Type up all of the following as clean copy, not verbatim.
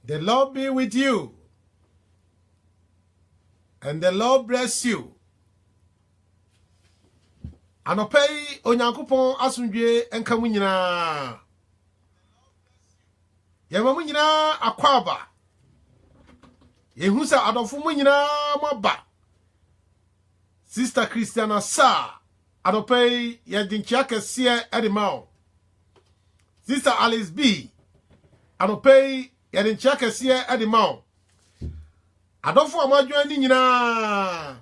The Lord be with you. And the Lord bless you. Anopei onyankopon asundwe enka mu nyina. Yema mu nyina akwaba. Yehusa adofo mu nyina maba. Sister Christiana Sa Anopei yadinchia kesiye edimao. Sister Alice B. Anopei yadinchia kesiye edimao. Adofo amadwo ani nyina.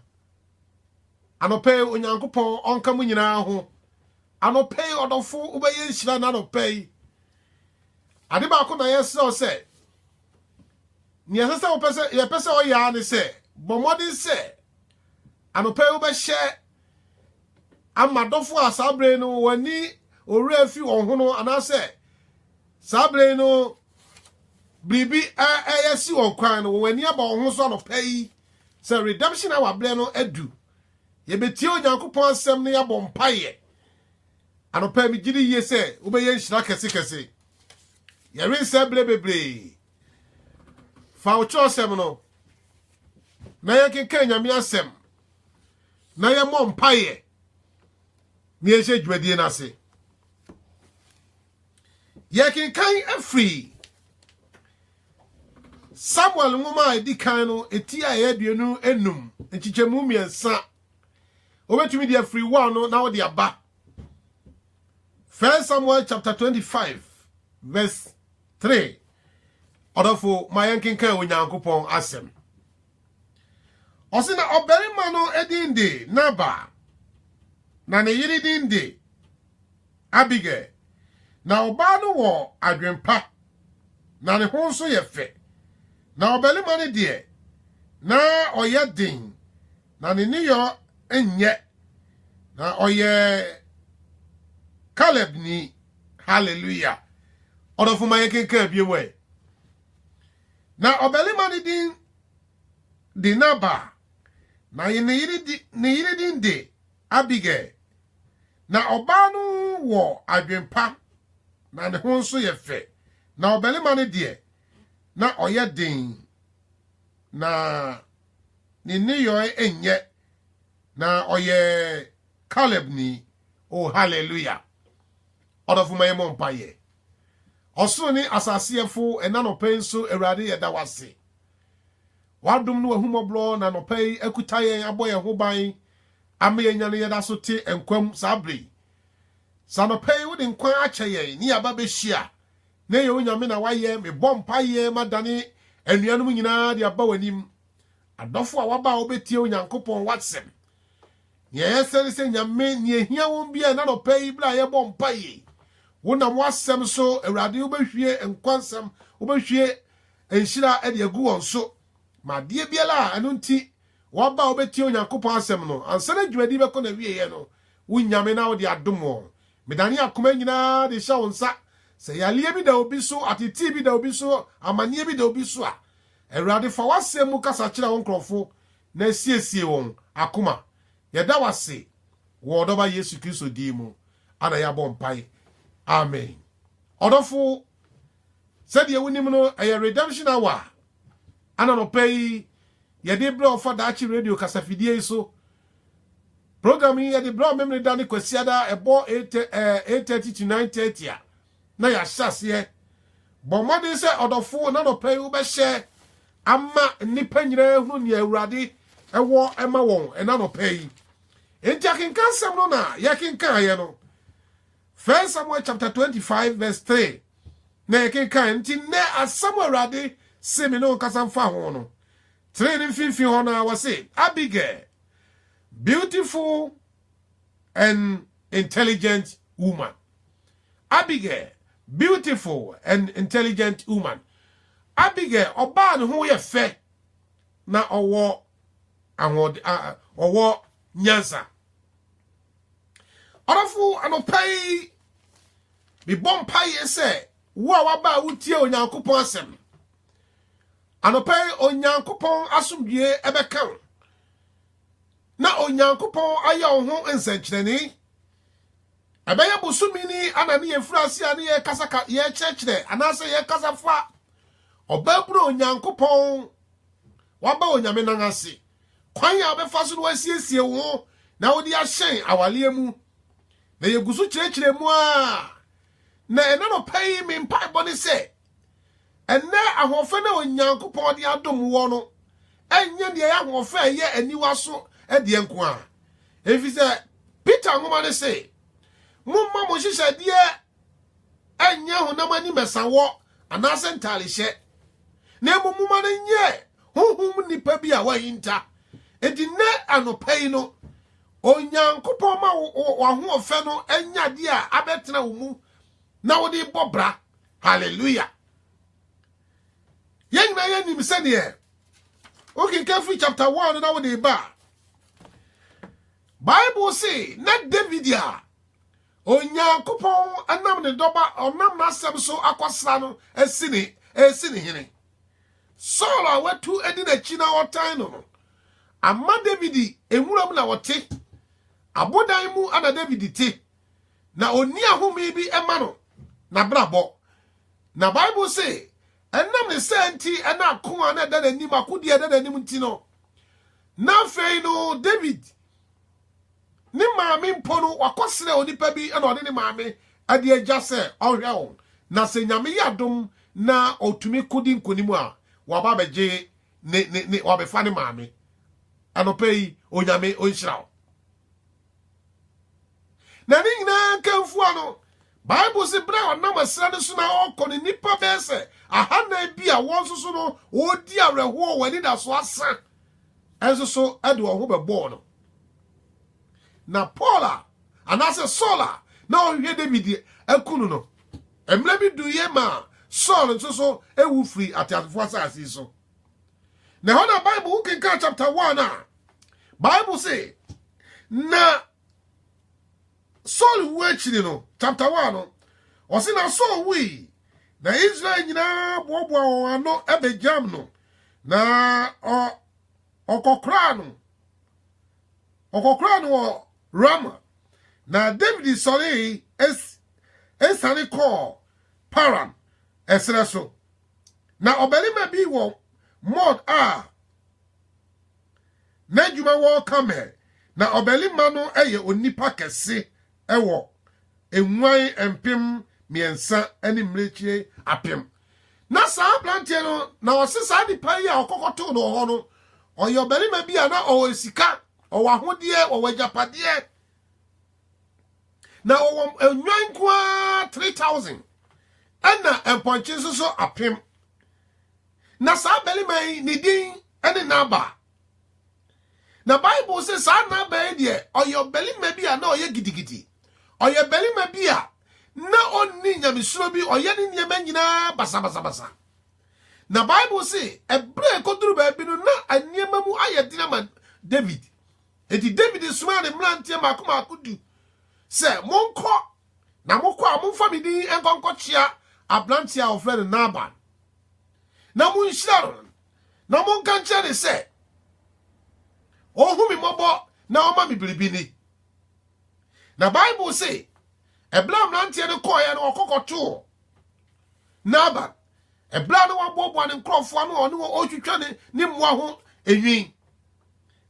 Anopei onyankopon onka mu nyina ho. Anopei odofo ubeye nhira na anopei. Ade ba ko na yese o se. Ni yese o pese ye pese o ya ne se. Bomodi se. Anopei ubehye amadofo asabre no wani ore fi onhono anase sabre no bribi yesi onkwan no wani aba onho so anopei se redemption awabre no adu ye betie onyankopon asem ne yabɔ mpaye anopei mi gidi ye se ubeye nhira kese ye rin se blebebre fa o cho sem no na ye kenkan nyame asem na ye mo mpaye ni eje dwuadie na se ye kenkan afri Samuel nwoma edi kan no eti a ye aduenu enum nchichemu miensa obetumi de afri 1 no na wo de aba 1 Samuel chapter 25 verse 3 odofo mayen kenkan onyankopon asem osina oberima no edinde naba na ne yiri dinde Abigail na oba no wo adwempa na ne ho nso ye fe na obelima ne de na oye din na ne niyo enye na oye Caleb ni hallelujah odofo maye kenkan biewe na obelima ne din dinaba na ne yiri dinde Abigail na oba no wo adwempa na ne ho nso ye fe na obelima ne de na oye din na ne niyo enye na oye Caleb ni oh hallelujah odofo maye mompaye oso ni asasiefo enanope nso awurade ye da wase wadom no ahumoblo na nopai akutaye aboye ho ban amenya ne yeda so te enkwam sabre sanopai wo de nkwan akyeye ni aba behia na ye onyame na waye me bompaye madane anuanom nyina de aba wanim adofo a waba obetie onyankopon watsem ye se nyame ni ehia won bia na nopai bla ye bompaye wonam wasem so awurade obehwie enkwansem obehwie enhira ade agu won so ma de biala anu nti waba obetie onyankopon asem no ansana dwadi beko na wieye no wunyame na wo de adomo medani akoma nyina de hya wonsa se yalie bi da obi so atiti bi da obi so amanie bi da obi so a awurade fa wasem mu kasa kira won krofo na siesie won akoma yeda wase wo doba Yesu Kristo di mu ana ya bompai amen odofo said ye wonim no a redemption hour ana no pay ye de bro for da chi radio kasafidie so program ye de bro memre da ne kwasiada ebo 8:30 to 9:30 a na ya hyase bomode se odofo na no pay wo be share ama nipa nyira hunu ne awurade ewo ema won na no pay enti kansam no na yakinkan ye no 1 Samuel chapter 25 verse 3 na yakinkan enti ne asam awurade semi no kasamfa ho no 3 ni finfi ho na wase Abigail beautiful and intelligent woman. Abigail beautiful and intelligent woman. Abigail oba ne ho ye fe na owo ahod owo nyansa orafu anopai bi bompai ese wo waba wutie onyankopon asem anopai onyankopon asomdue ebeka na onyankopon aye ho ensankyereni abaya busumini anani efrasi ani ye kasaka ye chechre anase ye kasafa obaburo onyankopon waba onyame nangase kwan ya obefa so no asiesie wo na wodi ahyen awale mu na ye gusu chirechire mu a na ena no pai me mpa boni se enne ahofe na onyankopon de adom wo no enye de ya ahofe ye aniwa so e de nko a efi se Peter ngoma say mumma mo hihye de anya honam ani mesawo anase ntale hye na mumma no nye honhom nipa bi a wayinta edine anopai no onyankopon ma wo ho ofe no anya de a abetena wo mu na wo de bobra. Hallelujah. Yen na yen nim se ne okay, Kefri chapter 1 na wo de ba Bible say na David ya onyankopon anam ne doba onam na asem so akosra no esini hene Saul awatu edi na chi na otan no amma David enwuram na wote abodan mu ana David te na oni ahome bi ema no na brabo na Bible say enam ne senti ana akon ana da nanim akodi da nanim nti no na fei no David ni maame mpono wakosre onipa bi ana ode ni maame ade agya se ohwe wo na se nyame yadom na otumi kodi nkonimu a waba beje ne wabefa ne maame anopei onyame onhyirawo na ni nyina kanfu ano Bible se bra onam asra ne so na okoni nipa bese ahana bi a won so no odi awerho wani da so asa enso so ade wo ho bebo no na Paula anase Sola na ohwe David akunu no emre bi duye ma Saul nso so ewu free atafo asase so na ho na Bible who can catch chapter 1 a Bible say na Saul wechiri no chapter 1 no o se na Saul wi na Israel nyina bobo ano ebejam no na okokra no Rama na David sorry esani call Paran esreso na obelima bi wo mod na juma wo kame na obelima no eye onipa kese ewo enwan empem miensa ani mrechie apem na sa plantie no na osesa di pa ya okokoto no ho no oyo obelima bi na o sika o wahodie o wajapade na o enwan kwa 3000 ana emponche so apem na sa belima ni din ene naba na Bible says sa naba e de oyo belima bi na oye gidigidi oyo belima bi na onni nyamesuro bi oye ni nyema nyina basa na Bible say ebre koduru ba bi no na anyema mu ayedina man David edi David suma ne mlantie makomakodu se monko na mokọ amfa mi din enkonkochia ablantie a ofred Nabal na munhyira na monka nche ne se ohumi mobo na oma bibilibini na Bible say ebla mlantie ne koye na okokoto Nabal ebla no wabobo ne nkrofo no one otwitwa ne mmoa ho enwin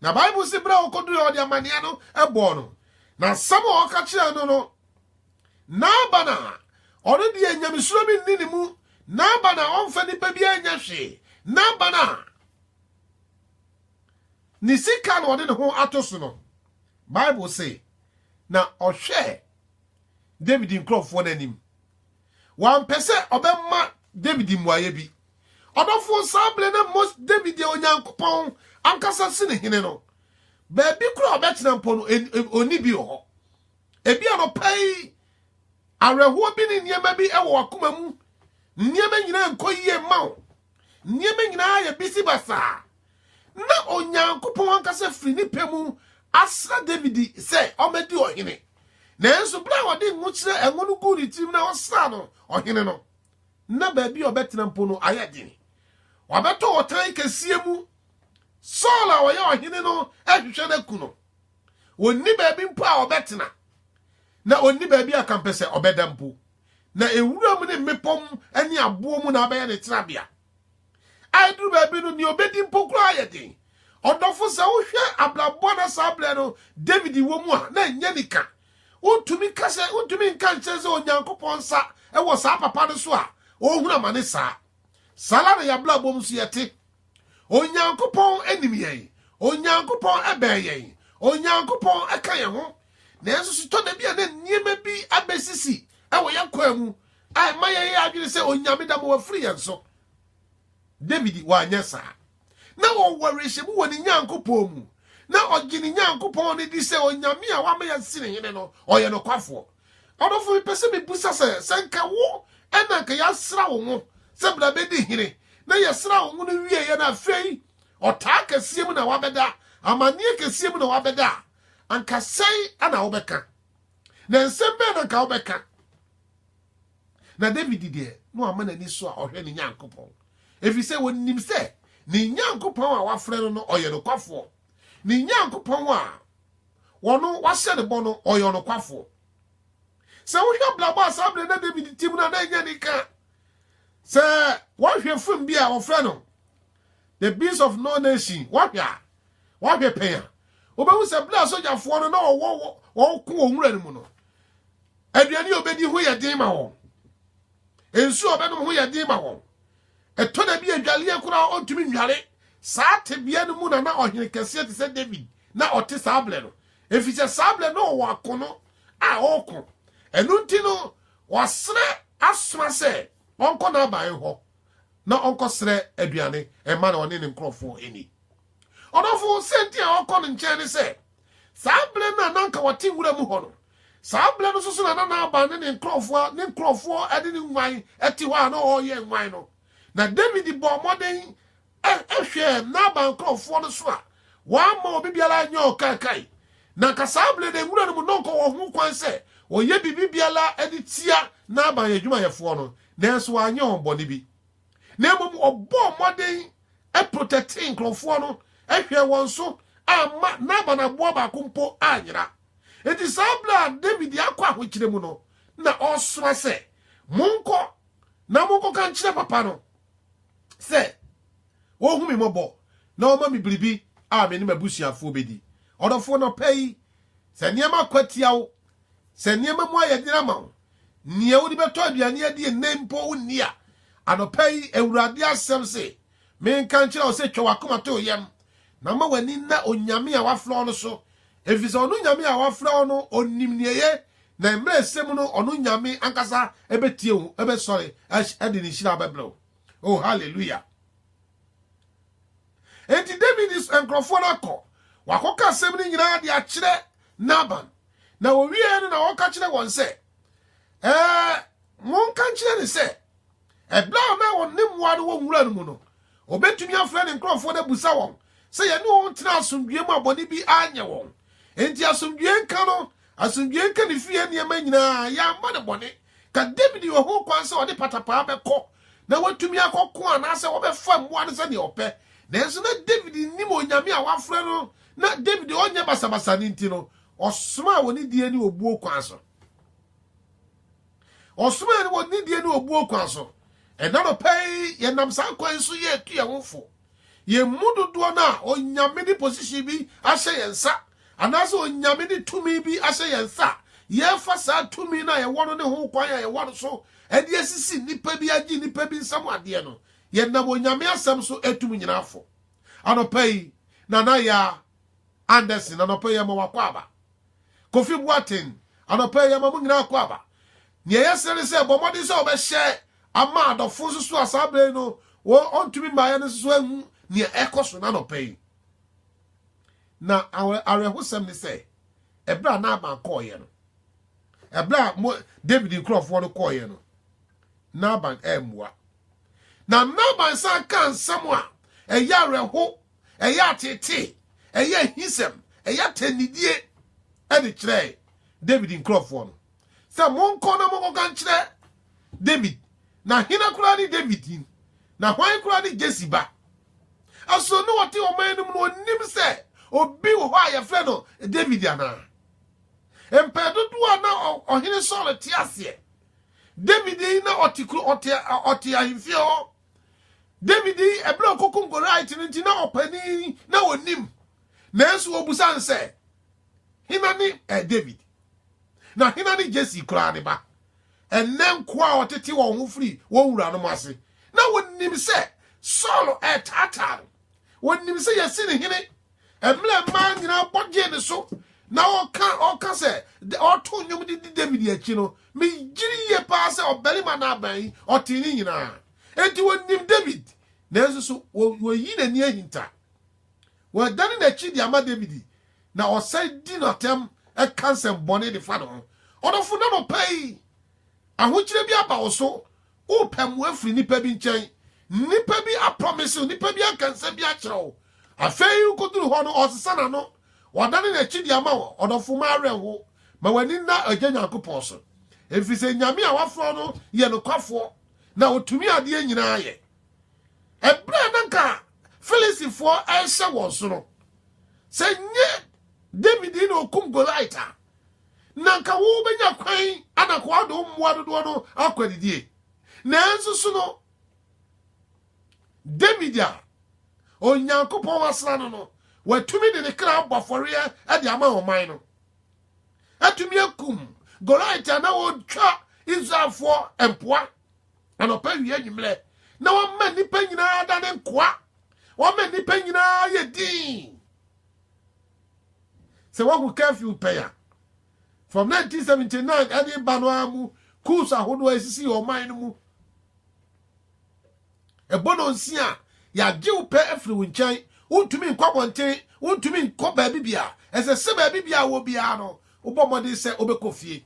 na Bible say bra okodu odi amane no ebo no na samo okachira no Nabana already enyamisuro mi nini mu Nabana onfa nipa bi anya hwe Nabana ni sika no ode ne ho atoso no Bible say na ohwe David nkrofo nanim wan pese obemma David muaye bi odofo sable na most David onyankopon ankasa sine hene no ba bi kura obetena mpo no oni bi ho ebi anopai areho bi ni niema bi ewo akoma mu niema nyina nkoyie mawo niema nyina ya bisi basa na onyankopon ankasa firi ni pemu asra David se omedi ohene na enso bra wode nwuchire enwonu guri tim na osra no ohene no na ba bi obetena mpo no ayadini wabeto otan kesie mu Saul a woye ohene no ahwehwe na ku no wonni ba bi mpo a obetena na onni ba bi akampese obedampo na ewura mu ne mepom ani abo mu na abaye ne trabia aiduru ba bi no ni obedi mpo kura ayedin odofo se wo hwe ablabo na sable no David wo mu a na nya nika utumi kase utumi nka ncheze onyankopon sa ewo sa papa no so a ohuna mane sa sala na ya blabo mu so yete onyankopon enim yen onyankopon ebe yen onyankopon aka ye ho nanso sito na bia na niema bi abesisi awo yakwa mu ai maye ya adwene se onyame da mo wafiri yenso David wa nyesa na wo warehyebu woni Nyankopon mu na ogini Nyankopon ne di se onyame a wa meya sine hene no oye no kwafo odofo mi pese mi busa se senka wo ena ka ya sra wo ho se bra be di hene na ya sra wo no wie ye na afei ota kasiem na wabeda amanie kasiem na wabeda anka sei ana wobeka na nsembe na ka wobeka na David de no amana ni so a ohwe ni Nyankopon efi se wonim se ni Nyankopon a wafre no no oye no kwafo ni Nyankopon a wono wahye ne bono oye no kwafo se wo hwa blaba asabre na David tim na nya ni ka se wo hwe fum bi a ofre no the beast of no nation wahwe pen obewu se bla sojafo no na wo ko onwura ni mu no aduani obedi ho ye den ma wo ensu obenom ho ye den ma wo eto na bi adwale akura ontumi nware saa tebia no mu na ohene kese te se David na ote sable no efise sable no wo akono a oko enunti no wasre asoma se onko na ban ho na onko sre aduane e ma na one ne nkrofo eni onofo senti a oko no nche ne se sable na nanka wati wura mu ho no sable no soso na na ban ne nkrofo ade ne nwan eti ho na o ye nwan no na David bo moden ehwe na ban nkrofo no so a wa ma obi biala nya okakai na kasable de wura no mu nonko wo hu kwan se oye bibibiala editia na ban adwuma yefo no nanso anya onbone bi na mom obo moden protecting nkrofo no ehwe won so ama na ban abo ba kompo anyira enti sabla David akwa ahokire mu no na osora se monko kan kire papa no se wo hu mi mobo na o ma mi biribi a me ne mabusuafo bedi odofo no pei se niema kwatiawo se niema mu ayedira ma wo nie wo di beto aduane ade nempo wonni a anopai ewurade asem se me kan kire wo se twawakoma to yem na ma wani na onyame a waflo no so efise onu nyame a waflo no onim nieye na emre sem no onu nyame ankasa ebetie hu ebe sorry ade ni shira beblo oh hallelujah enti David is enkrofo akọ wakoka sem ni nyina de akire Naban na owie no na woka kire won se mon kan kire ne se ebla na won nimwa no wonwura no mu no obetumi afre ne nkrofo da busa won se ye ne won tena asomdue mu abone bi anya won enti asomdue nka no asomdue nka ne fie ne ma nyina ya ma ne bone ka David wo ho kwan se ode patapa abekọ na watumi akọkọ anase wo be fa mmoa ne se ne ope nanso na David nim onyame a wafre no na David onye basabasa ni nti no osoma woni die ni obuo kwan so osoma ni woni die ni obuo kwan so ena no pay ye nam san kwan so ye tu ye wofo ye mudodo na onyame di position bi ahye yensa anase onyame di tumi bi ahye yensa ye fa sa tumi na ye wono ne ho kwan ye wono so edi asisi nipa bi agi nipa bi nsam ade no ye nam onyame asem so etum nyina afo anopai na ya Anderson anopai ya mawakwaba Kofi Boateng anopai ya mamu nyina akwaba ne yesere se bomodi se obehye ama adofo so asabre no wo ontumi mbaye no so ahu ne ekoso na anopai na arehusem ne se ebra na aba koye no ebra David nkrofo no koye no Naban emwa na Naban san kan samwa eya reho eya tete eya hisem eya tenidie edi kire David nkrofo no se monko na monko kan kire David na hina kura ni David na hwan kura ni Jesiba aso no wote o manum no nim se obi wo ho ayefre no David ana empedodo ana ohine Saul tiase David na otikru oti ahimfio David ebra okokon right nti na opani na onim nanso obusan se hina ni David na hina ni Jesse kura ne ba enen kwa otete wo ho free wo wura no ase na wonim se Saul tatar wonim se yesi ne hine emle man nyina bodje ne so Now oka say or to nyum di David achi no me giri ye pa say oberima na aban o tini nyina enti wonim David na so wo yi na ni ahinta wo dan na chi di ama David na o say di no tem e cancel bone de fa no odofo na no pay ahokyere bi aba wo so o pam afri nipa bi nchen nipa bi a promise nipa bi a kansa bi a kyerɛw afei ko duru ho no osesa na no wadane na chi di ama wo odofo ma arewo ma wani na aganya kopon so efise nyame a wafro no ye no kwafo na otumi ade nyina ye ebra nanka Filistifo ehye won so no se nye David no okum Goliath nanka wo benya kwan anakwa do mmoa dodo no akwadidie nanso so no David a onyankopon wasra no watumi de ne kra bofore e de ama oman no atumi akum Goliath na wo twa Israelfo empoa anopa wie nyimle na wo ma nipa nyina da ne nkoa wo ma nipa nyina ye din se wo ku curfew paya from 1979 ade bano amu kusa hodo esisi oman no mu ebono nsia ya giu pe afri winchan untumi nkobonte untumi nkoba bibia ese se ba bibia wo bia no ubomode se obekofie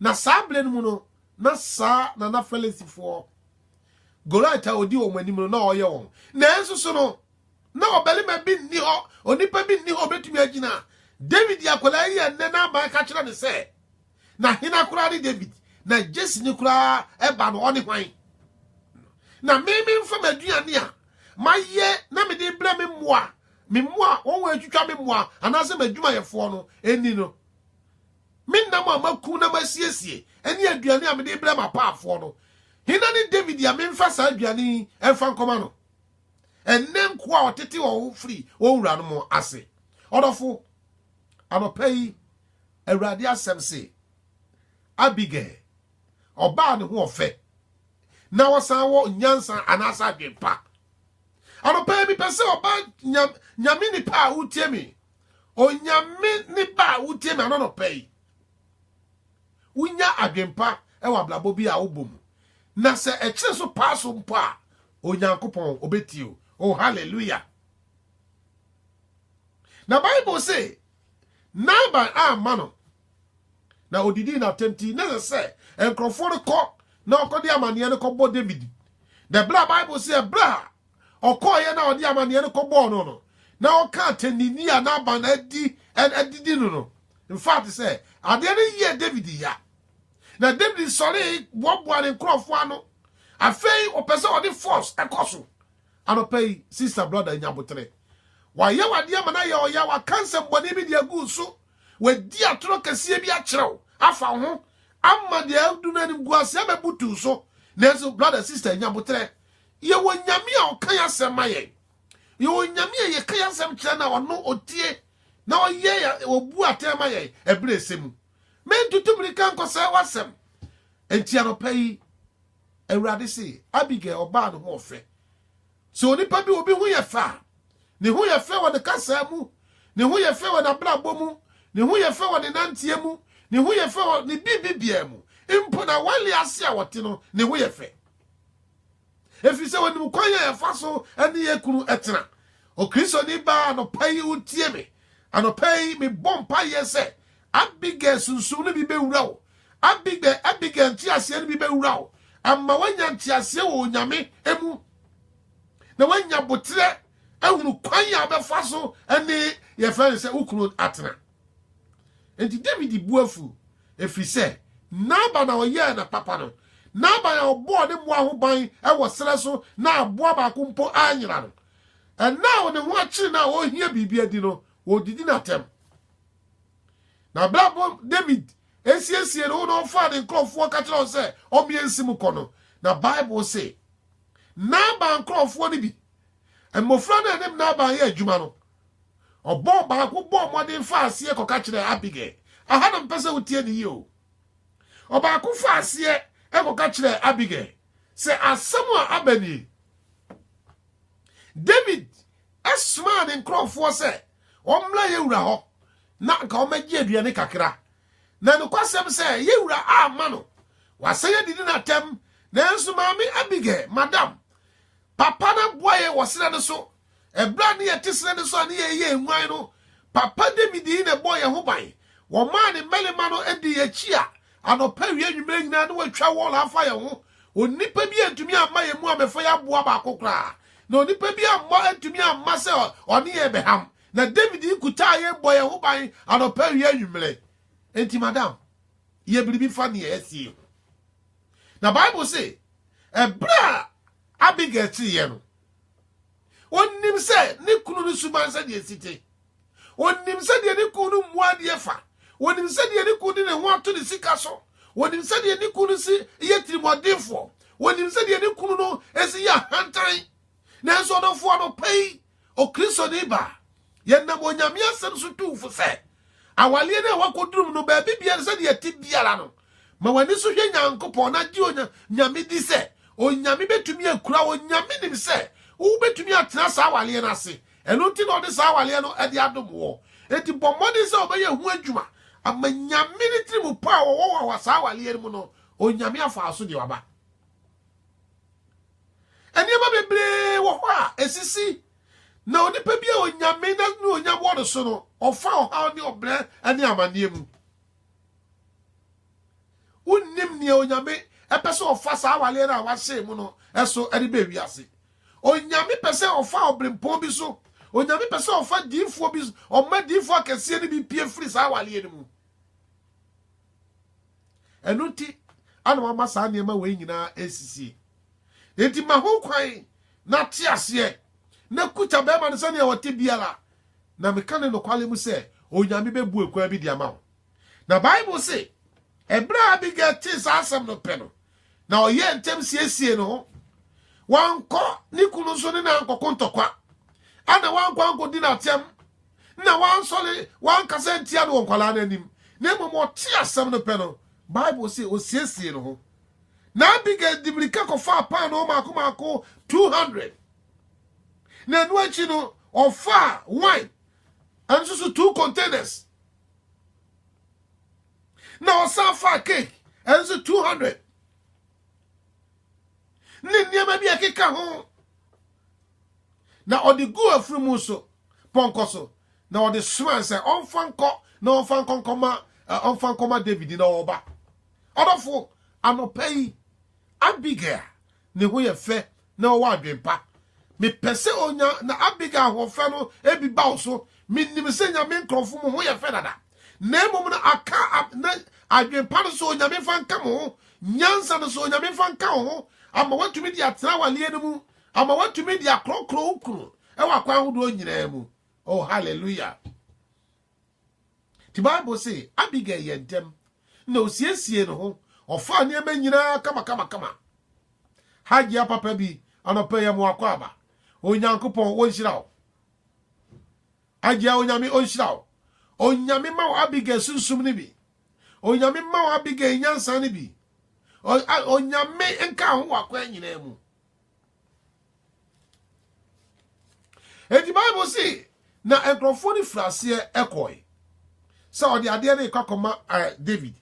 na sable no mu no na sa na Filistifo Goliath odi wo manim no na oye won na enso so no na obelima bi ni ho onipa bi ni ho betumi agina David yakola ye ne na ba ka kire ne se na hina kura ni David na Jesse ni kura eba no oni hwan na mimi mfa maduane a maye na me de bra me moa won wa atwitwa me moa anase madwuma yefo no eni no minna ma maku na masiesie eni aduane a me de bra ma paafo no hina ni David ya me mfa sa aduane emfa nkoma no enen ko a otete wo free wo wura no mo ase odofo anopai awurade asem se Abigail oba ne ho ofe na wasan wo nyansa anasa adwempa anopai bi pese oba nyame ni pa utie mi o nyame ni pa utie mi anono pai unya adwempa e wa blabo bi a obom na se ekire so paaso mpo a onyankopon obetio oh hallelujah na Bible say Naba mano na odidi na tenti na se enkrofo no ko na okodi amane no ko bo David the Bible say bra okoye na odi amane no ko bo no na oka tenini a na ba na adidi no in fact say ade no ye David ya na David sorry bobo ne enkrofo ano afei opese odi force ekoso anopay sister brother nyabotre wa ye wade amana ye oya wa cancer boni bi dia guso we di atro kase bi a kirew afa ho amma de adu na nim guase abebutu so neso brother sister nyabotre ye wo nyame a okan asem aye ye wo nyame ye kan asem kire na ono otie na oye ya obu atem aye ebresemu men tutumri kan ko se wasem enti anopay awurade se Abigail oba no ho ofe so nipa bi obi hu ye fa ne hu ye fe wo de kasa mu ne hu ye fe wo na brabo mu ne hu ye fe wo de nantie mu ne hu ye fe wo ne bibibia mu impo na wali ase a wote no ne hu ye fe efi se wo ni kwanya ye fa so ani ye kunu etena o Kristo ni ba no pai utie me ano pai me bompa ye se Abigail sunsun ne bi be wura wo Abigail ntiase ne bi be wura wo amma wanya ntiase wo nyame emu na wanya botre ehunu kwanya abefa so ene ye fa se ukunu atena enti David buafu efri se Naba na oye na papa no Naba ya obo de mo ahoban e wo sere so na abo ba ko mpo anyira no and now ne ho akiri na o hia bibia di no wo didi na tem na brabo David esiesie no no fa de nkrofo ka kire se o miensim kono na Bible say Naba nkrofo ni bi emofra na enem Naba ye adwuma no obo ba ko bo modern fa asie ko ka kire Abigail aha na mpese utie ni yo oba ko fa asie e ko ka kire Abigail se asemu abani David esma ne nkrofo se omla ye wura ho na ka omagie aduane kakra na no kwasem se yewura ama no waseye didi na tem na enso maami Abigail madam papa na boye wasira ne so ebra ne yetesere ne so ne ye enwan no papa David yi ne boye ho ban wo ma ne melema no edi yechia anopa wie nwumre nyina no watwa wall afa ye ho onipa bi antumi amma ye mu amefa ya boa ba akokra na onipa bi amma antumi amma se oni ye beham na David yi kuta ye boye ho ban anopa wie nwumre enti madam ye biribi fa ne esi na Bible say ebra Abigail ti ye no onim se ne kunu no suman se de site onim se de ne kunu mua de fa onim se de ne kunu ne ho ato ne sika so onim se de ne kunu si ye tirimodefo onim se de ne kunu no esi ya hantan na so do fo no pay o Kristo ni ba ye na mo nyame asem so tufu se awale na wakodrum no ba bibia se de ti biara no ma wani so hwe Nyankopon na di onya nyame di se onyame betumi akura onyame nim se wo betumi atena sa awale na se eno ti no de sa awale no e de adom wo eti bomode se obaye hu adwuma ama nyame ni tirimu pa wo wa sa awale mu no onyame afa aso de waba eni ba bebre wo ho a esisi na onipa bia onyame na no onyame wo so no ofa oha ni obre ani amanie mu unnim ni onyame epese ofa sa awale na wa se mu no eso eri be wiase onyame pese ofa obrempon bi so onyame pese ofa diifo bi o ma diifo akese ni bi pie free sa awale ni mu enuti ana mama sa niema we nyina esisi enti ma ho kwan na te ase na kuta be ma ne se ne wote biara na mekane no kwale mu se onyame bebu ekwa bi di ama ho na Bible say ebra Abigail ti sa asem no pe no na oye ntem siesie no wanko ni kunu so ne na nkoko ntokwa ana wanko di na tem na wansole wankasa ntia no nkwala na nim na momo ti asem no pe no Bible say o siesie no na Abigail dibrika ko fa pa no mako 200 na no achi no ofa wine and so 2 containers na osafa cake and so 200 niema bi akeka ho na odi go afrumu so ponkoso na odi swan se onfanko na onfankoma David na oba odofo anopai Abigail ne ho ye fe na o wa adwempa me pese onya na Abigail ho fe no ebi ba so minim se nya me nkrofo mo ho ye fe dada na emom na aka na adwempa no so onya me fanka mo nyansa no so onya me fanka ho ama watumi di atena wale no mu ama watumi di akrokro ukru e wakwa hodo nyina mu oh hallelujah the Bible say Abigail yendem na osiesie no ho ofa ne ma nyina kama hagia papa bi anopa ya mu akwa aba onyankopon wonhyira wo hagia onyame onhyira wo onyame ma wo Abigail sunsum ne bi onyame ma wo Abigail nyansa ne bi onyame enka ho wakwa nyina mu the Bible say na enkrofo ni frase ekoi so odi ade na ikakoma David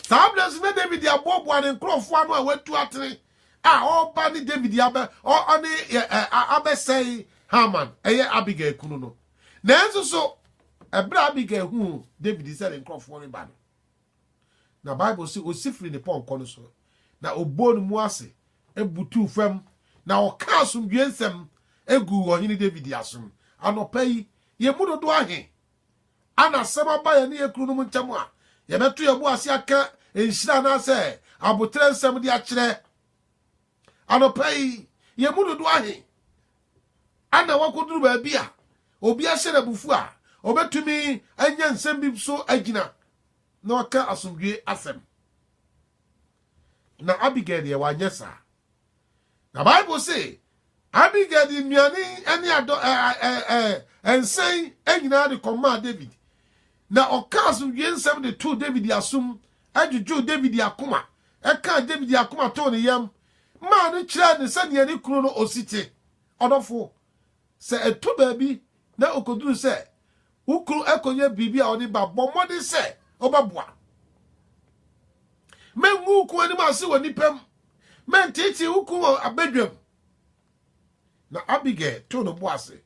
tablets na David abobo an enkrofo anu a watu atere oba ni David abe oni abesei Haman eye Abigail kunu no na enso so ebra Abigail hu David said enkrofo ni ba na Bible say osifri ne ponko no so na obonu mu ase ebutu fam na oka asomdwe nsem egu ohini David asum anopai ye mudodo ahe ana sema ba ye ne ekru no ntemu a ye beto ye bu ase aka enhira na se abotre nsem di akire anopai ye mudodo ahe ana wakoduru ba bia obi ahyere bufu a obetumi anya nsem bi so agina na oka asomdwe asem na Abigail ye wanyesa na Bible say Abigail di nuani ani ado ensen enyina de command David na okasu yensem de to David asum ajuju David akoma eka David akoma to ne yam ma no kira ne sane ne kunu no osite odofo se eto ba bi na okoduru se ukru ekonye bibi a oni ba bomode se obabua mengu ku ani ma se woni pem men titi uku abedwam na Abigail to no boase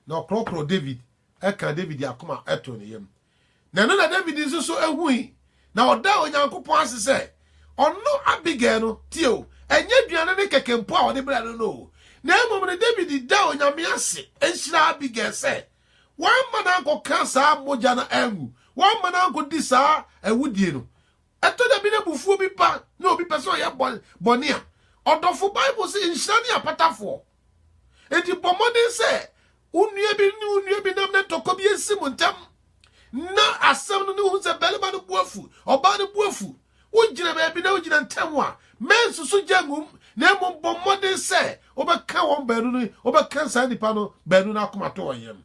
na okrokro David eka David akoma eto ne yam na no na David nso so ehui na oda onyankopon ase se ono Abigail no tio enye duane ne kekempo a ode bra no na emom ne David da onyame ase enhira Abigail se wan mana ko kansa moja na angu wan mana ko disa ewudie no eto da bi na bufuo bi pa na obi pese ya bonia odofo Bible se enhira ne apatafo enti bomode se unue bi nam na tokọ bi esim ntam na asem no ne hu se belema no buafu oba no buafu wogina ba bi na wogina ntam a men susu jangum na emom bomode se obeka won banu no obeka sa nipa no banu na akomato oyem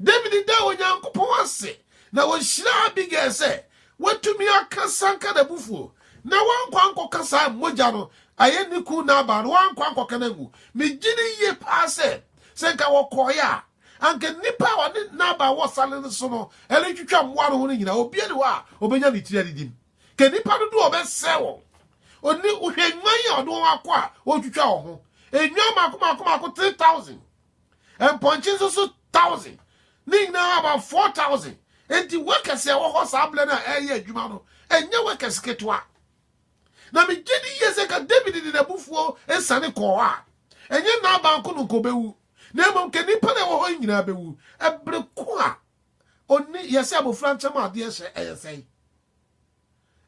David da onyankopon ase na wo hira Abigail se watumi akasanka da bufuo na wankwanko kasa moja no aye niku na ba no wankwanko kanangu me gini ye pa se senka wo koya anke nipa wa ni na ba wo sale no so no ele twitwa mwa no ho nyina obi ani wa obenya ni tiri adidim ke nipa do obese wo oni uhwenwan ya odo akwa o twitwa wo ho enwa makoma 3000 and punches so 1000 ni na about 4000 enti workers ya wo ho sable na eye adwuma no enye workers ketwa na me gidi yese ka David di nabufuo esane ko a enye na banko no kobewu na emom ke nipa na wo ho nyina bewu ebre ko a oni yese abofra ncham ade ehye eyesei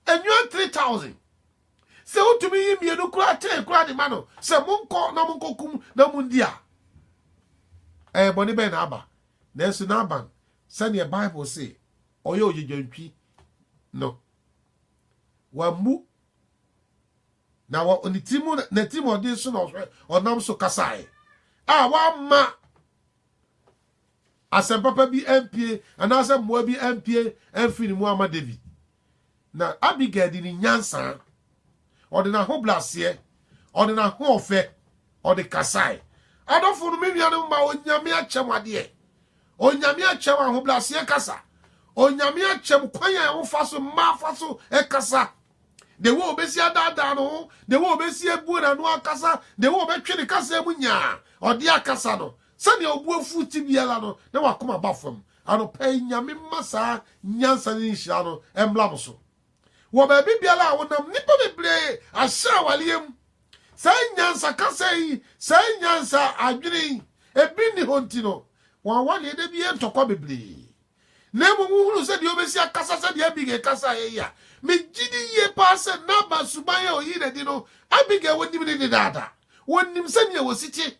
enwa 3000 se utumi yimie no kura te kura di mano se monko na monko kum na mundia boni be na aba na esu na ban sane Bible say oyo yejantwi no wa mu na wa onitimu na timu odi so no onam so kasai wa ma asempapa bi MP anasa mmoa bi MP enfini mu ama David na Abigail di nyansa odi na ho blase odi na ho ofe odi kasai adofo no menua no ma onyame achem ade onyame achem ho blase kasa onyame achem kwan a ho faso ma faso kasa de wo obesi adada no de wo obesi ebu na no akasa de wo obetwe ne kasa mu nya odi akasa no sane obu afuti biala no na wakoma bafam ano pay nyame masa nyansa ni hia no emblam so wo ba bibiala wonam nipa bebre ahya waliem say nyansa kasa yi say nyansa adwiri ebi ni honti no wan wale de bi entokwa bebre na mu hunu se de obesi akasa se de Abigail kasa ya me gidi ye passe na ba suban ya oyi de no Abigail wonim ni dada wonim se ne wositi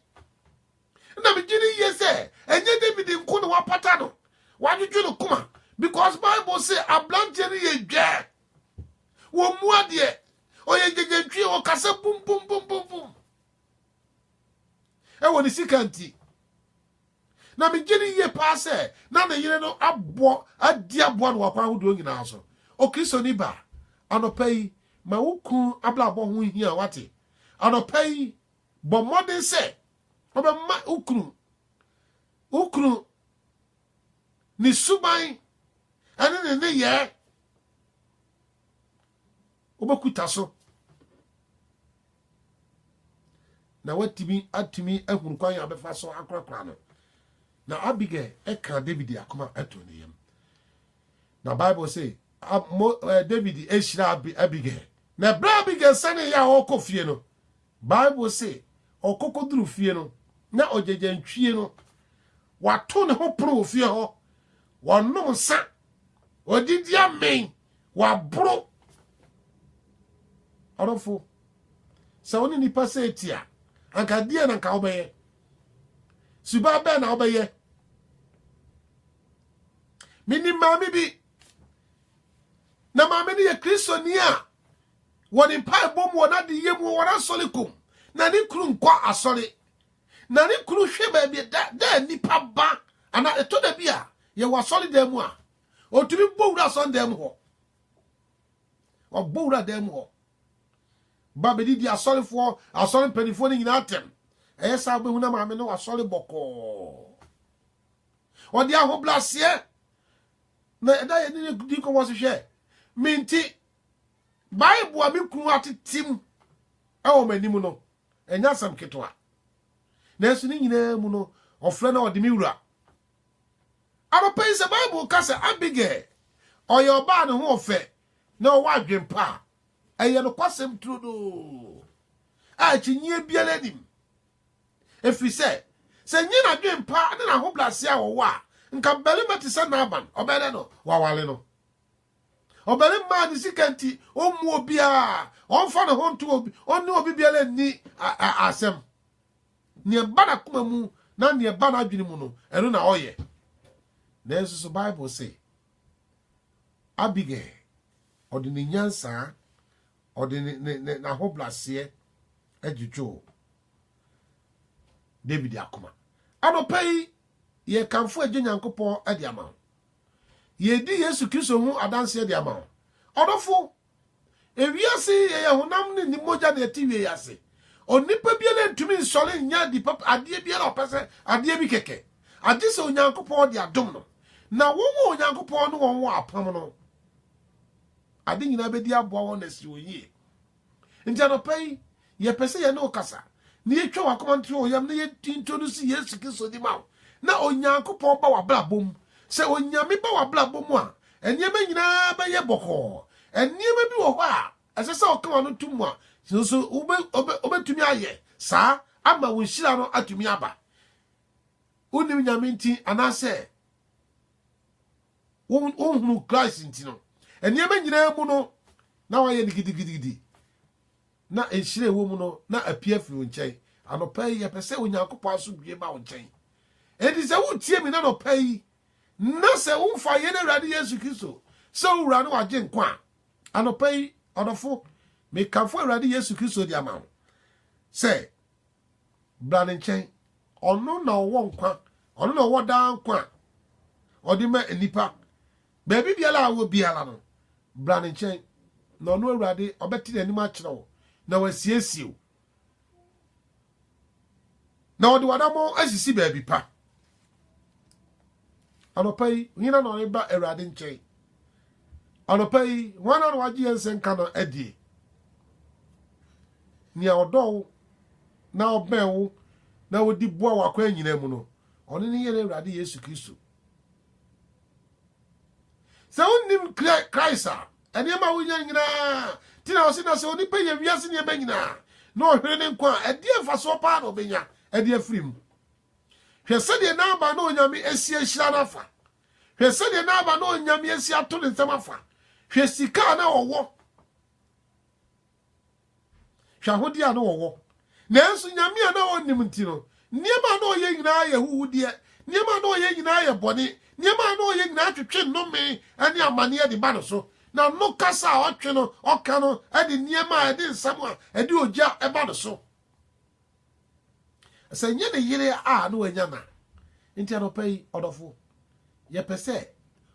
na me gidi ye se enye David nko no wapata no wadwudwu no kuma because Bible say ablante ni ye dwa wo mu ade oye jejentwi o kasa bum bum bum bum bum woni sikanti na me gidi ye passe na ne yire no abo adi abo no wakwa hodo nyina so o Kristo ni ba anopai ma wuku ablabo ho hia wate anopai bo modern se obema ukru ni suban ane ne ye obakuta so na watimi atimi ehunu kwan ya befa so akrakra no na Abigail eka David akoma eto ne yam na Bible say David eshira Abigail na bra Abigail sane ya okofie no Bible say okokoduru fie no na ojejantwie no wato ne ho pro fie ho wonom sa odidi amen wabro arofo sa woni ni pase etia anka die na nka obeye suba be na obeye mini mami bi na mami ni ye Kristo ni a woni pa bom wona de yemu wona solikum na ni kru nkwa asori na ni kru hwe ba bi da nipa ba ana eto da bia ye wasori da mu a otumi bowura son da mu ho obowura da mu ho ba be di asori penifo ni nyina atem esa be hu na mami no asori boko odi ahoblasie na da ye ni di ko wo hwe minti Bible a me kunu atetim e o manim no enya sam ketwa na esu ni nyina mu no ofre na odi mi wura aropa is Bible ka se Abigail oyo ba ne ho ofe na o wa adwempa eye no kwasem trudo a chinyie biala nim efi se nyina adwempa na ho blase a wo wa nka bele mati se na aban obele no wawale no obele ma di sikanti omu obi a onfa ne ho nto obi onni obi biala ni asem ne bana kuma mu na ne bana adwene mu no eno na oye na so Bible say Abigail odini nyansa odini na ho blase ejuju David akoma anopai ye kanfo agye Nyankopon ade ama ye di Yesu Kristo hu adanse ade ama odofo ewiase ye honam ne ni moja de tiwe yase onipa biele ntumi nsole nya di pap ade biele opese ade bi keke ade se Nyankopon de adom no na wo Nyankopon no won apam no ade nyina be di aboa won na si oyi nti anopai ye pese ye no kasa ni etwa wakomantri oyam na ye introduce Yesu Kristo di ma na Onyankopon ba wablabom se onyame ba wablabom a eniyema nyina ba ye boko eniyema bi wo ho a esese okama no tumu a so obetumi aye sa ama wo hira no atumi aba unim nyame nti anase hunu Christ nti no eniyema nyina mu no na wa ye gidigidi na enhire wo mu no na apia firi nkyɛn anopai ye pese Onyankopon aso bie ba wo nkyɛn edi se wo tie mi na anopai na se wo fa ye na Awurade Yesu Kristo se wo wura no wagye nkwa anopai odofo me kanfo Awurade Yesu Kristo di ama se bra ne nkyɛn ɔno na wo nkwa ɔno na wo da nkwa ɔdi ma enipa baabi biala wo biala no bra ne nkyɛn na ɔno Awurade ɔbɛti n'anim akyerɛ na wasiesie na odi wadamo asisi baabi pa anopai hina na ɔreba Awurade nkyɛn anopai wana na wagye nsenka no adie nia ɔdɔw na ɔbɛwo na wodi boa wakwa nyina mu no ɔne ne yere Awurade Yesu Kristo se unim Christ enema wunya nyina tina osina se oni pe ye wiase ne ba nyina na ohwere ne nkwa ade afaso pa na obenya ade afrim hwese de na aba na onyame esie hira na fa hwese de na aba na onyame esie ato ne nsem afa hwesika na owo hwahodi a na owo na ensu nyame a na onim ntino niema na oye nyina ye huhudie niema na oye nyina ye bone niema na oye nyina twetwe nnome ani amane de ba no so na no kasa otwe no oka no ade niema ade nsam a ade ogya eba no so asa nye ne yire a no anya na nti anopai odofo ye pese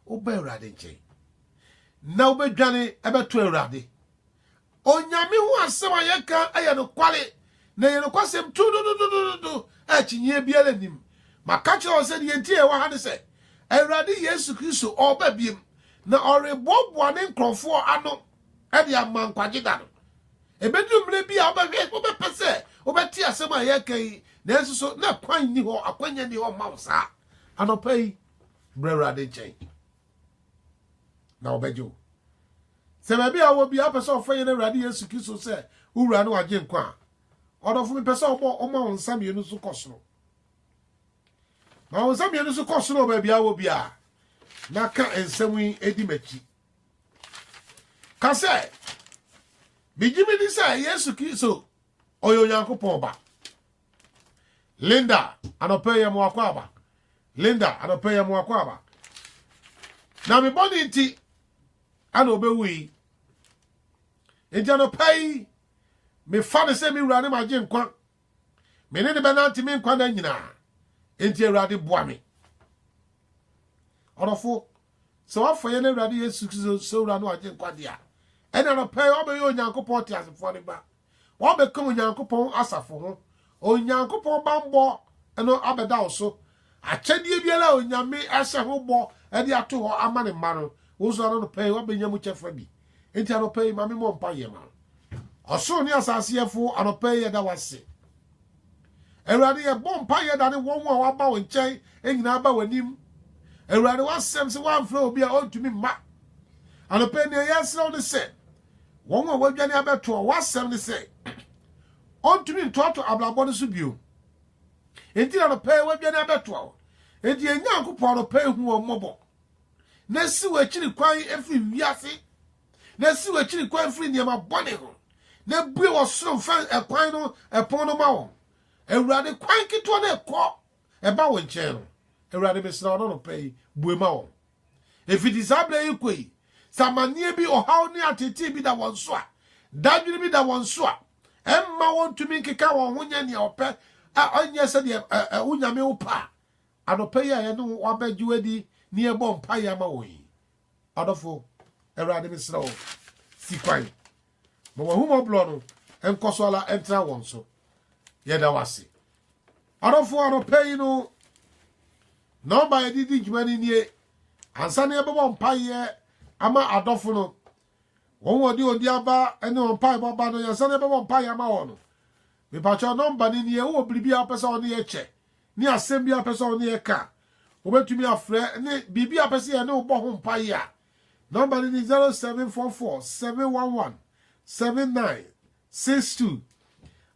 oba Awurade nche na obedwane ebeto Awurade onyame hu asem ayeka aye no kwale na ye no kwasem tu a chinye biala nim makache o se de ntie wa ha de se Awurade Yesu Kristo oba biem na orebobo ne nkrofo ano e de amankwaje da no ebedu mre bi a obepese obeti asem ayeka yi na enso na kwan ni ho akwanya ni ho mawsa anopai Awurade nchen na obejo se ba bi a wo bi apese ofanye na Awurade Yesu Kristo se uwura no wagye nkwa odofo mi pese omo nsam yenu so kosoro na nsam yenu so kosoro ba bi a wo bi a na ka ensam yi edi machi ka se bijimi ni se Yesu Kristo oyo Nyankopon ba Linda anopeya mo akwaba Linda anopeya mo akwaba na mi boni nti ana obewi enti anopai me fa de se mi wura ne magye nkwa me ne de benanti me nkwa na nyina enti Awurade boa me orofo so afoye na Awurade Yesu Kristo so wura no agye nkwa dia ena anopai obeyo Onyankopon ti asefo ne ba obeka Onyankopon asafo ho Onyankopon bambo eno abeda oso achadie biara onyame ahye ho bo e de ato ho amane mma no wo so no pay wa benya mu chefa bi enti ano pay mame mo mpa ye ma oso ni asase yefo ano pay ye da wase Ewurade ye bom pa ye da ne won a wa ba wo nchen enyina ba wanim Ewurade wasem se wan fra obi a ontumi ma ano pay ne yesro ne se won a wadwane abeto wasem ne se ontumi ntoto ablabo ne so bio enti ano pay wadwane abeto enti enyankopon no pay hu omobo na si wachiri kwan efiri wiase na si wachiri kwan efiri niema bone ho na bue wo soro fa ekwan no epon no ma wo Ewurade kwan kito na ekọ eba wo nchen no Ewurade besra no pay bue ma wo efiti sabre ikoi samanie bi ohaw ni atete bi da won so a dadwiri bi da won so a emma won tumi keka won ho nya ne opɛ anya se de unyame wo pa anope ya ye no wabajuwadi ni ebo mpa ya ma wo yi adofo Ewurade besra wo sikwan mo wa humo blo no enkosola entra won so yeda wase adofo anope yi no number edidi jumani nie ansane ebo mpa ye ama adofo no won wodi odi aba ene mpa baba no yansane ebo mpa ya ma wo no me pacho number ni nie wo bribi apesa oni ye che ni assembly apesa oni ye ka obetumi afre ni bibi apesa ye ne obo ho mpa ya number ni 0744 711 7962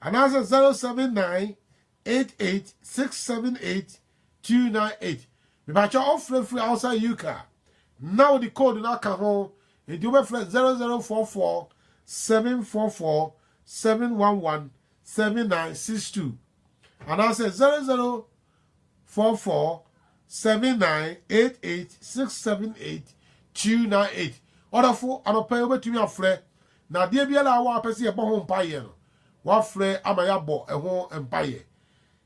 and as 079 88678 298 me pacho ofre free outside yuka now the code na ka ho e do be 0044 744 711 7962 and I say 0044 7988 298 order for anopa obetumi afre na de bia la wa pese ye bo ho mpaye no wa frɛ ama ya bɔ ɛho mpaye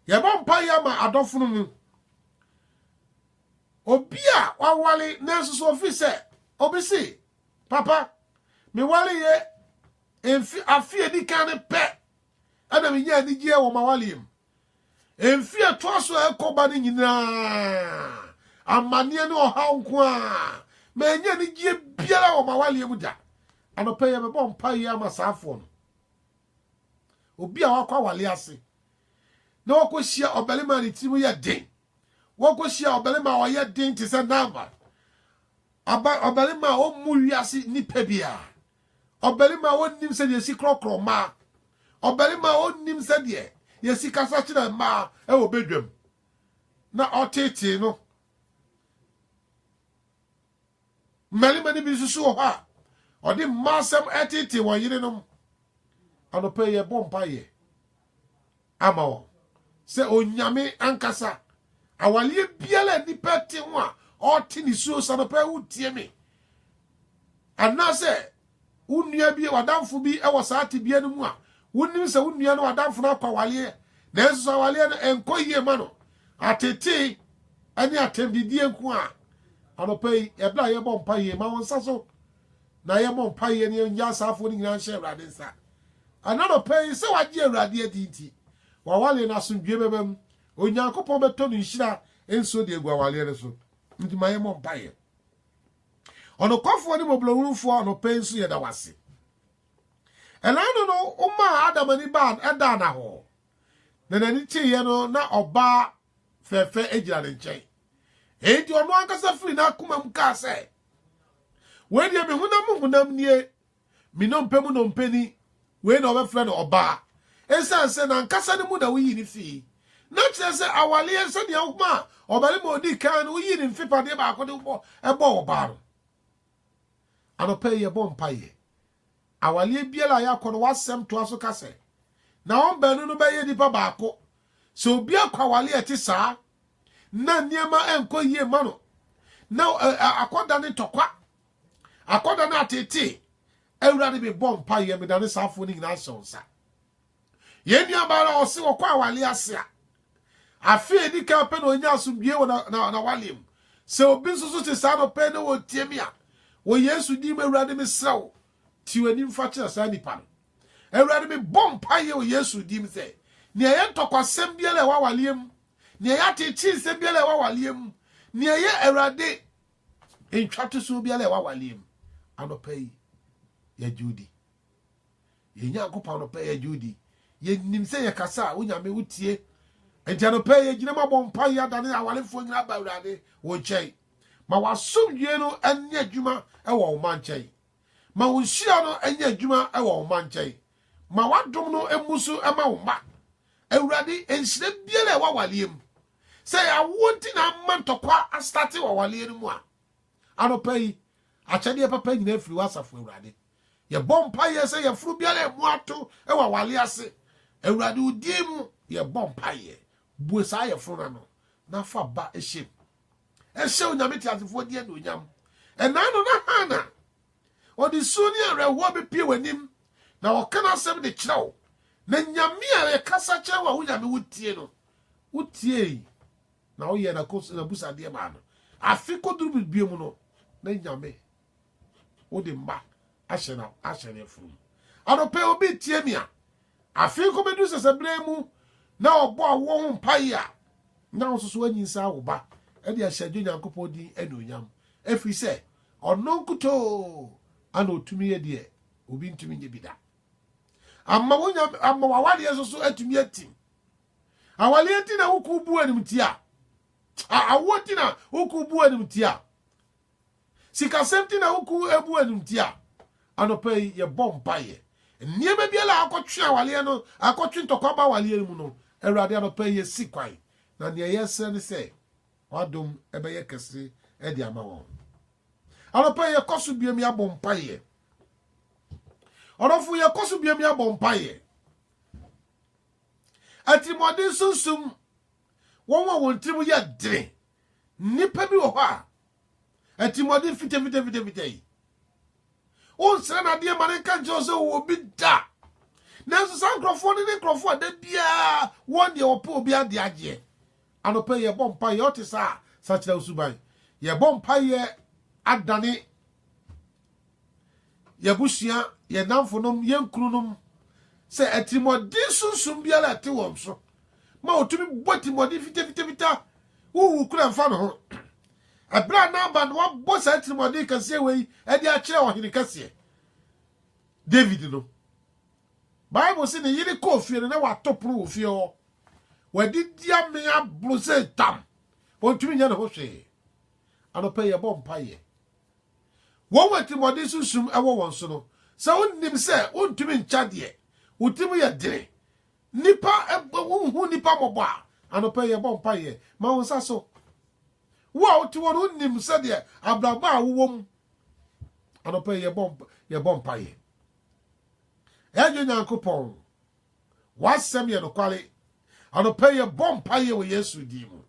ye bɔ mpaye ama adɔfo no obi a wa wale na so officer obi si papa me wale ye enfi afie di kan pe ana me nya ni gie wo ma wale em enfi ato so ekoba ni nyina amane ne oha nko a me nya ni gie biara wo ma wale em da anopa ye me bɔ mpaye ama saafo no obi a wakwa wale ase na wakohia obelema ni timu ye den wakohia obelema wa ye den te se namba aba obelema o mu wiase nipa bia obelema wonnim se de si krokro ma obelema wonnim se de ye si kasa kire ma e wo bedwam na otete no melima ni bi susu ha odi masam etete wo yire no anope ye bompa ye ama wo se onyame ankasa awale biala ni pete ho a oti ni suo sanope wutie me anase unua bi wadamfo bi e wo saate bia no mu a wonnim se unua no wadamfo na kwawale na enso awale no enkoyie ma no atete ani atembidie nko a anope e bla ye bompa ye ma won saso na ye bompa ye ni nya safo ni nyina hye Ewurade nsa another pay se waje Ewurade adinti wawale na asundwe bebam onyankopon beto no nhira enso de egu awale ne so ntimaye mo mpaye ono kwafo ni moblowurufo ono pay nso ye da wase elano no umma Adam ni ban eda na ho na nani tiye no na oba fefe egira ne nchen enti ono ankasa firi na akoma mka se we de me hunam nie minompemu no mpeni we no be friend oba esanse na nkasa ne mu da wuyi ni fi na kire se awale ense de okuma obale mo di kan wuyi ni mfipa de ba akode bo ebo oba no anope ye bo mpaye awale biela ya kono wasem to aso kase na on benu no be ye dipa ba ako so obi akwawale eti saa na niema enko yie ma no na akoda ne tokwa akoda na atete Ewurade be bom pa ye me da ne safo ni nyina sonsa ye nua bara o se wokwa wale ase a afi edi ka pe no onya asubie wo na walem se obi nso te sa no pe no wotie mi a wo Yesu di me Ewurade me srawo ti wani mfa kire sa nipa no Ewurade be bom pa ye wo Yesu di me se ne ye ntokwasem biele wa walem ne ya tete se biale wa waliem ne ye awurade entwato so biale wa waliem anopai ya judi ye nyankopon anopai ya judi ye nim se ye kasa wonyame wutie enti anopai ye gina mabɔ mpa ya dane awalefo nyina ba awurade wo nkyɛn ma wasomdue no anya adwuma ɛwɔ wo mankyɛn ma wo nhyia no anya adwuma ɛwɔ wo mankyɛn ma wadom no emusu ɛma wo ma awurade enhyire biale wa waliem se ya wonti na mantokwa astarte wa walie no mu a anopai akyɛde papa nyina afiri wasafo awurade ye bompa ye se ye furu biale mu ato e wa wale ase awurade udi mu ye bompa ye bue sa ye furu na fa ba ehye onyame tiasefo die no nyam enano na hana odi suni arewo be pie wanim na okana asem de kyerɛw na nyame a ye kasa kyerɛ wa nyame wutie no wutie na o ye na koso na busa de ma no afi koduru bibie mu no na nyame o de ma ahyɛ furu anope obi tie mia afi ko bedu sesebre mu na obo awo ho mpae a na ososo anyinsa wo ba e de ahyɛ Nyankopɔn din anuonyam efi se ono nkuto ana otumi ye de obi ntumi nye bida amma wawale soso atumi atim awale ati na woku bu anim tia awoti na woku bu anim tia sika semti na woku ebu anim tia anopai ye bompaye niema biala akotwe awale no akotwe ntokwa ba awale mu no awurade anopai ye sikwan na ne yesre ne se wadom ebeye kese e di ama won anopai ye koso biam ya bompaye orofu ye koso biam ya bompaye atimode sunsum won timu ya dire nipa bi wo ha atimode fite on sere na de mane kan jose wo bi da nanso san krofo ne krofo da bia won de opo obi ade agye anopa ye bompa ye otisa sa kira usuban ye bompa ye adane ye busia ye namfonom ye nkrunum se atimode sunsum bia la te wom so ma otumi botimode fite wo kura mfa no ho abra na ba no bo sa atimode kase wei e de a kire ohene kase David no Bible say ne yiri ko fie na wa topro ofie ho wadi dia me ablose tam ontumi nya ne ho hwe anopa ye bompa ye wo watimode susum ewo won so no sa onnim se ontumi ncha de utimi ye dire nipa hu nipa mobo a anopa ye bompa ye ma won sa so wo oti won onnim se de abraba a wowom anopa ye bompa ye Enyo Nyankopɔn wasɛm ye no kwale anopa ye bompa ye wo Yesu di mu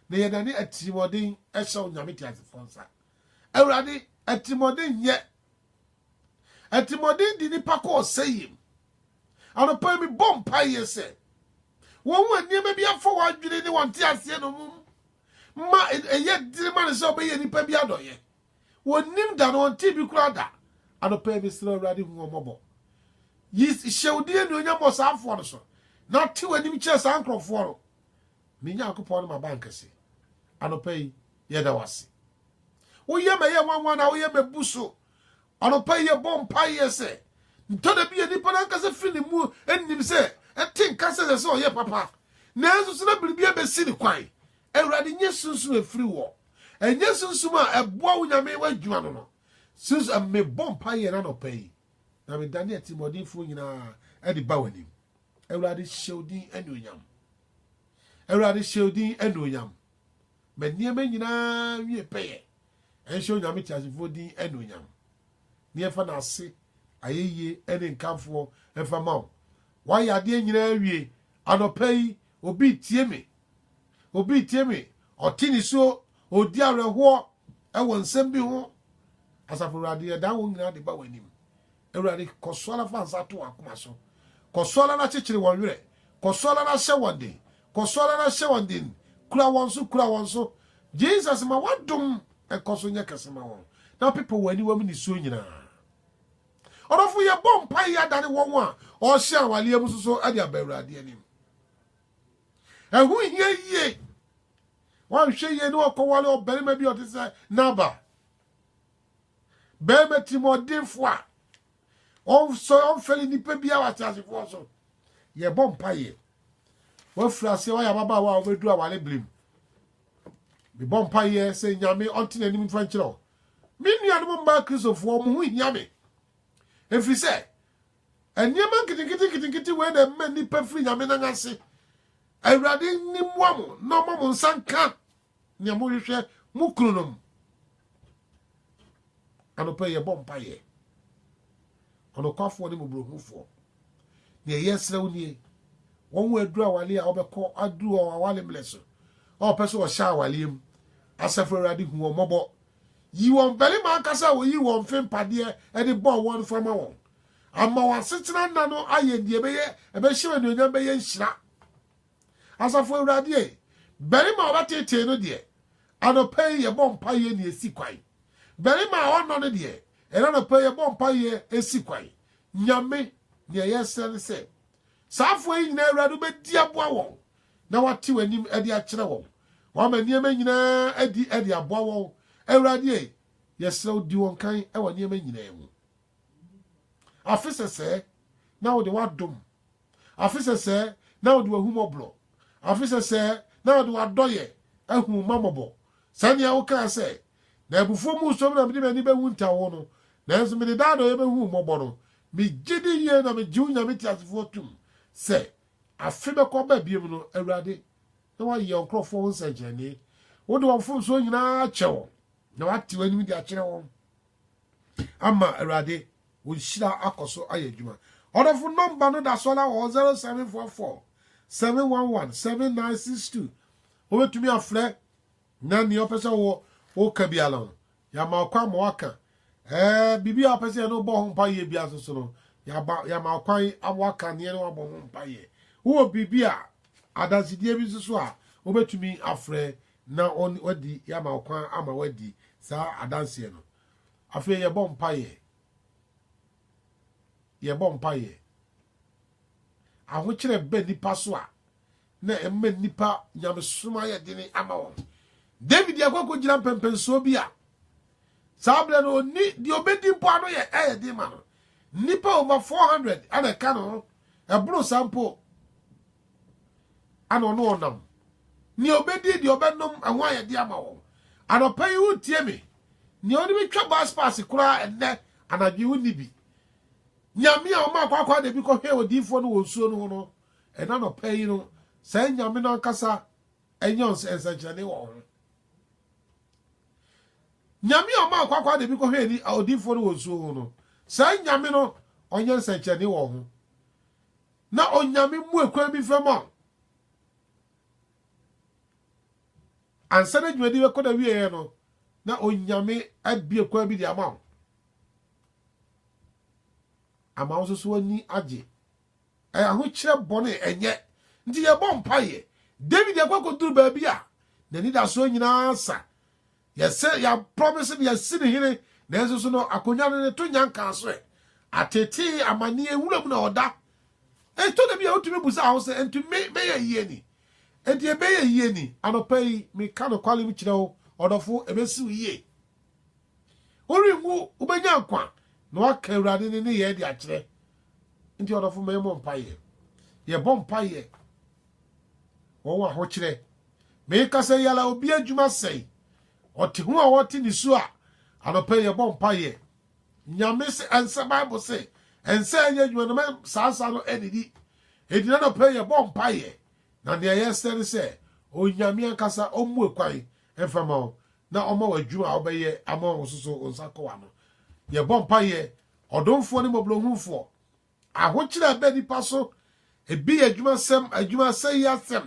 na ye dane atimodin ehyew nyame tiasefo nsa awurade atimodin ye atimodin di nipa ko sayim anopa mi bompa ye se won aniema bi afọ wadwene ne won tiase no mu ma eye dire ma ne se obeye nipa bi adoye wonim da no ti bi kura da anopa mi sira awurade hu omobo Yis shewdie no nyamo saafo no so na te wanim kire san krofo no me Nyankopɔn no ma bankase anopai ye da wase wo ye me ye wanwan na wo ye me buso anopai ye bompa ye se ntoda bi nipa na nkase fini mu ennim se eti nkase se o ye papa na enso so na biribia be si ni kwan awurade nye sunsun efiri wo enye sunsun a eboa wo nyame wadwuma no sunsun me bompa ye na anopai na me dane Timothy fu nyina e di ba wani awurade shewdin anuonyam awurade shewdin anuonyam me niema nyina wie peye en show nyame tiasefo din anuonyam ne fa na ase ayeye ene nkamfo efa ma wa ya de nyina wie anopai obi tie me otini so odi areho e won nsem bi ho asafo awurade da wo nyina de ba wani awurade kosola fansa to akoma so kosola na chichiri won were kosola na hye wonde kosola na hye wonde kura won so Jesus ma wadom e koso nya kesema won na people wani wam ni so nyina orofo ye bompa ya dane won a o hye awale am so ade aba awurade anim Ehu ye. One she ye no kowale o berima bi o te say naba. Berima timodin fwa. On feli nipa bia wa tiase fo so. Ye bom paye. Wo frase wa ya baba wa obedu awale blim. Be bom paye say nyame onti nanim fa nkyere o. Me nuanom mba Kristofo mo hu hia me. Efri say enyema kitikiti we na me nipa firi nyame na ngase. Awurade ni moamo na mo nsanka ne mo hwehwe mu kununom. Anopa ye bom paye. Ono kwafo ne mobrohufo. Ne yesre woni. Won wo aduru awale a obekọ aduru awale mleso. O peso o sha awale mu. Asafo Awurade hu wo mobo. Yi won bele man kasa wo yi won fempade e de bo won fama won. Ama wasetena na no aye die beye e be hye wani onyam beye nhira. Asafo Awurade e bele ma obatete no de. Anopa ye bom paye ne esi kwan. Bele ma ono no de. Era no paye bom paye esi kwan. Nyame ne yesere se. Safo yi nyina Awurade be di aboa won. Na wate wanim e de a kire won. Wa ma niema nyina e de aboa won. Awurade yesere di won kan e wa niema nyina mu. Afisese na wo de wadom. Afisese na wo de wahumoblo. Afisese na wo de wadoye ahu mamobo. Sania wo kan se na ebufu mu so na me de be wunta wo no. Na enso me de dado ye be hu mobo no. Me gidi ye na me jiu nya me tiasefo tum. Se afi be ko ba biem no Awurade na wa ye onkrofo ho nsajane. Wo de wofo so nyina chewo. Na wati wani de a kire wo. Ama Awurade Unshira akoso ayejuma. Order number no da sola 0744 711 7962. Owe to me afre na ni opese wo ka biala. Ya ma kwa mo aka. Bibi opese no bo ho pa ye bia so no. Ya ma kwa awaka ne no bo ho pa ye. Wo bibi a adasidie bi so a obetumi afre na on wadi ya ma kwa ama wadi sa adanse no. Afre ye bo mpa ye. Ye bom paye. Ahokyere be nipa so a na emme nipa nyamesoma ye dini ama won. David yakoko gira pempenso bi a. Sabre no ni di obedi mpo ano ye di ma no. Nipa over 400 ana ka no. Ebro sampo ano no onam. Ni obedi di obenom ehwo ye di ama won. Anopa yi utie me. Ni oni bi twa bus pass kura enne anadwi woni bi. Nyame a ma kwakwa de bi ko hwe odifo no wosuo no no e na no pay no say nyame no ankasa enyons ensanchane wo ho nyame a ma kwakwa de bi ko hwe ni odifo no wosuo no say nyame no onye ensanchane wo ho na onyame mu ekwa bi fema ansana dwedi we ko da wie no na onyame abie kwa bi di ama ama so ani age aho kire bone enye ndi ye bom paye David yakoko duru ba bia na ni da so nyina sa ye ya promise ya sini hire na enso so no akonya ne to nyanka so atete amane ewura mu na oda to da bia otumi busa ho se entu me ye yie ni enti e be ye yie ni anopai me ka no kwale mi kire ho odofo ebesi yie ori mu ubenya kwa no aka Awurade ne ye de akire nti odofo me mo mpaye ye bom paye wo wa ho kire me ka se yala obi adwuma sei oti hu a woti ni su a anopa ye bom paye nyame se ansa Bible se ensa anya adwuma no me saasa no edidi edina no paye bom paye na ne ye sere se o nyame ankasa omu ekwan efama na oma wadwuma obeye ama osuso onsako no ye bom paye odomfo ne moblohufo ahokyere be nipa so ebi adwuma sei asem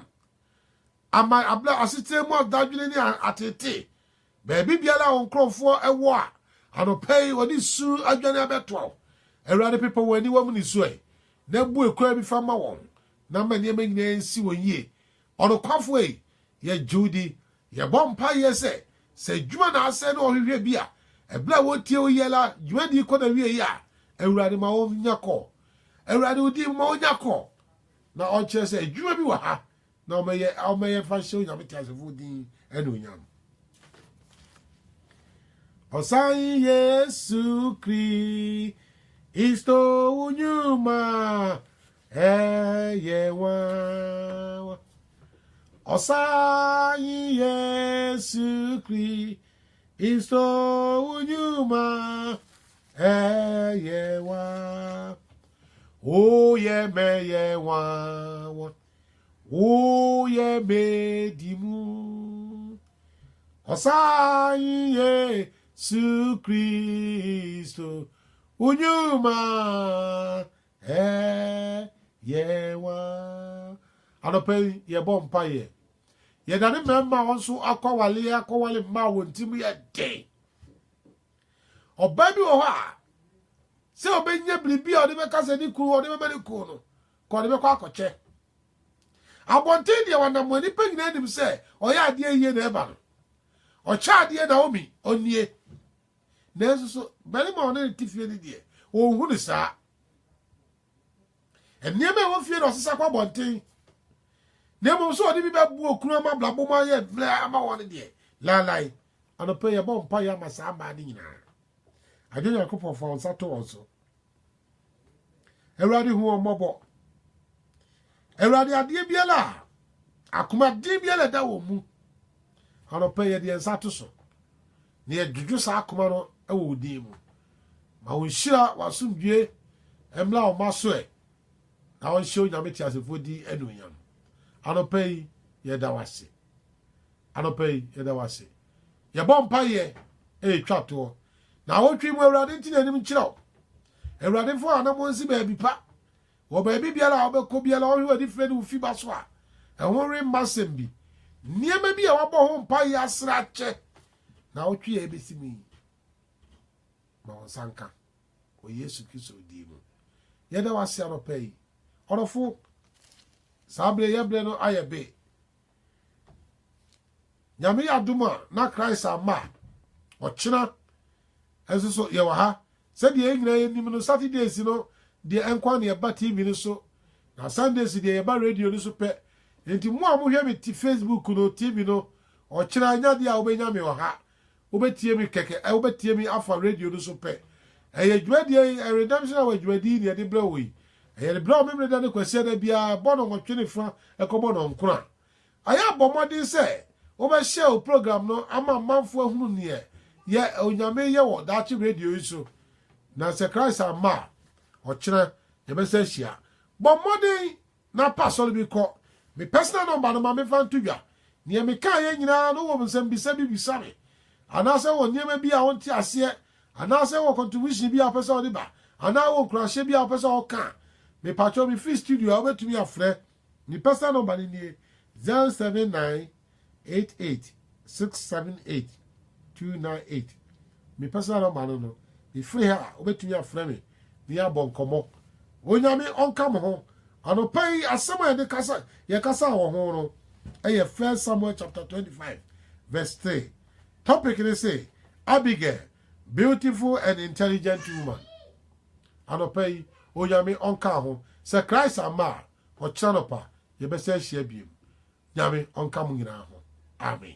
ama abla asite mu adadwene ni atete beebi biala onkrofo ewo a anopai woni su adwane abeto Awurade people wani wamu ni su na bu ekura bi fama won na manie nyina nsi wonye onokwafo ye Judy ye bompa ye se dwuma na ase na ohwehwe bi a ebla wotie oyela dwuma di ko na wie ya Awurade ma wo nyako Awurade odi ma wo nyako na o kire se dwuma bi wa ha na omeye fa show nyame ti asefo din enu nyam Osan Yesu Kristo unyuma eyewa Osan Yesu Kristo unyuma eyewa O ye me ye wa O ye me dimu Osan Yesu Kristo unyuma yewa anope ye bompa ye ye dane memma wonso akwale ma wontim ye de oba bi wo ha se obenya bribi ode be kase ni kuru ode be be kuru no ko ode be kwa akoche abonte de wana mo ni pagina nim se oya ade yiye na eba no o cha ade na omi onie na so bele ma ona tifie ni de o hu ni sa enie me wo fie no sesa kwa bonte na mo so ode bi be bu okunu ama blabo ma ye bla ama won de lalai anope ye bompa ya masa ma ni nyina adwene yakopɔ fa onsa to onso Ewurade hu omobo Ewurade ade biela akoma de biela da wo mu anope ye de ensa to so ne ye dwudwu sa akoma no e wo din mu ma wo hira wasomdwe emla o maso e na won hye onyame ti asefo di enunyam anope ye da wase anope ye da wase ye bompa ye twa to na wotwi mu Ewurade nti na nim kiraw Ewurade fo anamo nsi ba bi pa wo ba bi biara obekọ biara wo hwe di frɛ no fi ba so a ho re masem bi niema bi a wabɔ ho mpa ya asra che na wotwi e besimi ma onsanka o Yesu Kristo di mu ye da wase anopai orofo sabre yebre no ayebe nyame aduma na Christ ama ochina Ezo ye wa ha said ye nyina ye nim no Saturdays no de enkwa na ye ba TV ni so na Sundays de ye ba radio ni so pe enti mo a mo hwe me ti Facebook no TV no o kira anya de a obenya me wa ha obetie mi keke obetie mi afa radio ni so pe eye dwadi e redemption a dwadi ni de bra wi eye de bra me da ne kwase da bia bono mo twene fa ekobo no nkura aya bomodin se obehye o program no ama manfo ahunu ne ye onyame ye wo dachi radio iso na se Christ ama o kire ye be se hia bomodin na pasol bi ko me personal number no ma me fan tudwa ne me kan ye nyina no wo nsem bisa bi bisa me ana se wo nyema bi a wonti ase ana se wo contribution bi a pesa o ba ana wo krashe bi a pesa o kan me patcho mi free studio a betumi afre ni personal number ni 07988678298 me personal number no the free ha obetumi afre me ni abon komo onyame onka mo ho anopai asema de kasa ye kasa wo ho no eye 1 Samuel chapter 25 verse 3 topic they say Abigail, beautiful and intelligent woman anopai onyame onka ho se Christ ama o chanopa ye be se hia biem nyame onka mo nyina ho amen.